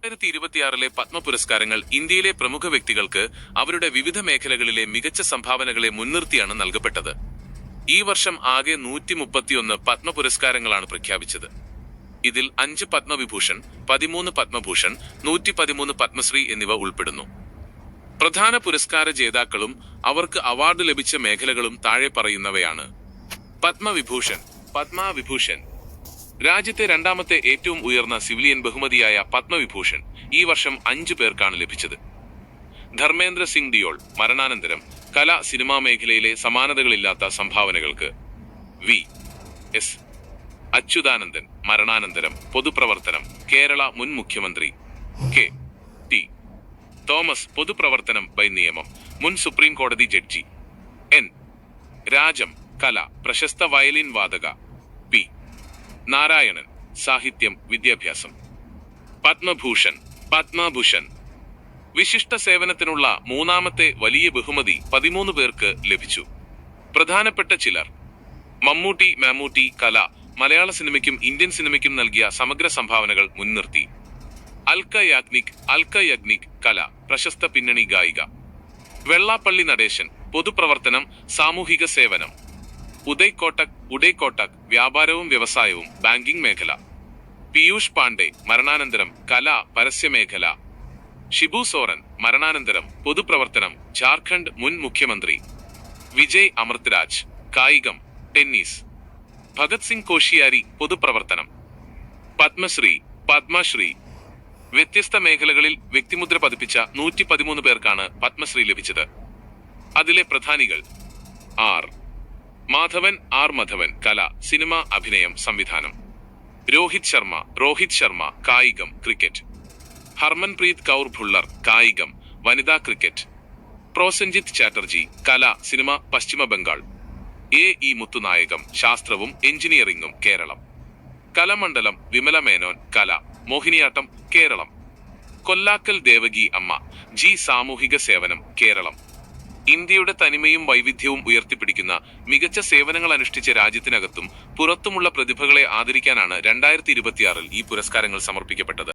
2026 പത്മ പുരസ്കാരങ്ങൾ ഇന്ത്യയിലെ പ്രമുഖ വ്യക്തികൾക്ക് അവരുടെ വിവിധ മേഖലകളിലെ മികച്ച സംഭാവനകളെ മുൻനിർത്തിയാണ് നൽകപ്പെട്ടത്. ഈ വർഷം ആകെ 131 പത്മ പുരസ്കാരങ്ങളാണ് പ്രഖ്യാപിച്ചത്. ഇതിൽ 5 പത്മവിഭൂഷൺ, 13 പത്മഭൂഷൺ, 113 പത്മശ്രീ എന്നിവ ഉൾപ്പെടുന്നു. പ്രധാന പുരസ്കാര ജേതാക്കളും അവർക്ക് അവാർഡ് ലഭിച്ച മേഖലകളും താഴെ പറയുന്നവയാണ്. പത്മവിഭൂഷൺ. പത്മവിഭൂഷൺ രാജ്യത്തെ രണ്ടാമത്തെ ഏറ്റവും ഉയർന്ന സിവിലിയൻ ബഹുമതിയായ പത്മവിഭൂഷൺ ഈ വർഷം 5 പേർക്കാണ് ലഭിച്ചത്. ധർമ്മേന്ദ്ര സിംഗ് ദിയോൾ മരണാനന്തരം കല സിനിമാ മേഖലയിലെ സമാനതകളില്ലാത്ത സംഭാവനകൾക്ക്. വി എസ് അച്യുതാനന്ദൻ മരണാനന്തരം പൊതുപ്രവർത്തനം കേരള മുൻ മുഖ്യമന്ത്രി. കെ ടി തോമസ് പൊതുപ്രവർത്തനം ബൈ നിയമം മുൻ സുപ്രീം കോടതി ജഡ്ജി. എൻ രാജം കല പ്രശസ്ത വയലിൻ വാദക. പി നാരായണൻ സാഹിത്യം വിദ്യാഭ്യാസം. പത്മഭൂഷൺ. പത്മഭൂഷൺ വിശിഷ്ട സേവനത്തിനുള്ള മൂന്നാമത്തെ വലിയ ബഹുമതി 13 പേർക്ക് ലഭിച്ചു. പ്രധാനപ്പെട്ട ചിലർ: മമ്മൂട്ടി കല മലയാള സിനിമയ്ക്കും ഇന്ത്യൻ സിനിമയ്ക്കും നൽകിയ സമഗ്ര സംഭാവനകൾ മുൻനിർത്തി. അൽക്ക യഗ്നിക് കല പ്രശസ്ത പിന്നണി ഗായിക. വെള്ളാപ്പള്ളി നടേശൻ പൊതുപ്രവർത്തനം സാമൂഹിക സേവനം. ഉദയ് കോട്ടക് വ്യാപാരവും വ്യവസായവും ബാങ്കിംഗ് മേഖല. പീയൂഷ് പാണ്ഡെ മരണാനന്തരം കല പരസ്യമേഖല. ഷിബു സോറൻ മരണാനന്തരം പൊതുപ്രവർത്തനം ജാർഖണ്ഡ് മുൻ മുഖ്യമന്ത്രി. വിജയ് അമൃത്രാജ് കായികം ടെന്നീസ്. ഭഗത് സിംഗ് കോഷിയാരി പൊതുപ്രവർത്തനം. പത്മശ്രീ വ്യത്യസ്ത മേഖലകളിൽ വ്യക്തിമുദ്ര പതിപ്പിച്ച 113 പേർക്കാണ് പത്മശ്രീ ലഭിച്ചത്. അതിലെ പ്രധാനികൾ: ആർ മാധവൻ കല സിനിമ അഭിനയം സംവിധാനം. രോഹിത് ശർമ്മ കായികം ക്രിക്കറ്റ്. ഹർമൻപ്രീത് കൗർ ഭുള്ളർ കായികം വനിതാ ക്രിക്കറ്റ്. പ്രോസഞ്ജിത് ചാറ്റർജി കല cinema Paschim Bengal. A Muthunayagam ശാസ്ത്രവും എഞ്ചിനീയറിംഗും കേരളം. കലമണ്ഡലം വിമല മേനോൻ കല മോഹിനിയാട്ടം കേരളം. കൊല്ലാക്കൽ ദേവകി അമ്മ ജി സാമൂഹിക സേവനം കേരളം. ഇന്ത്യയുടെ തനിമയും വൈവിധ്യവും ഉയർത്തിപ്പിടിക്കുന്ന മികച്ച സേവനങ്ങൾ അനുഷ്ഠിച്ച രാജ്യത്തിനകത്തും പുറത്തുമുള്ള പ്രതിഭകളെ ആദരിക്കാനാണ് 2026 ഈ പുരസ്കാരങ്ങൾ സമർപ്പിക്കപ്പെട്ടത്.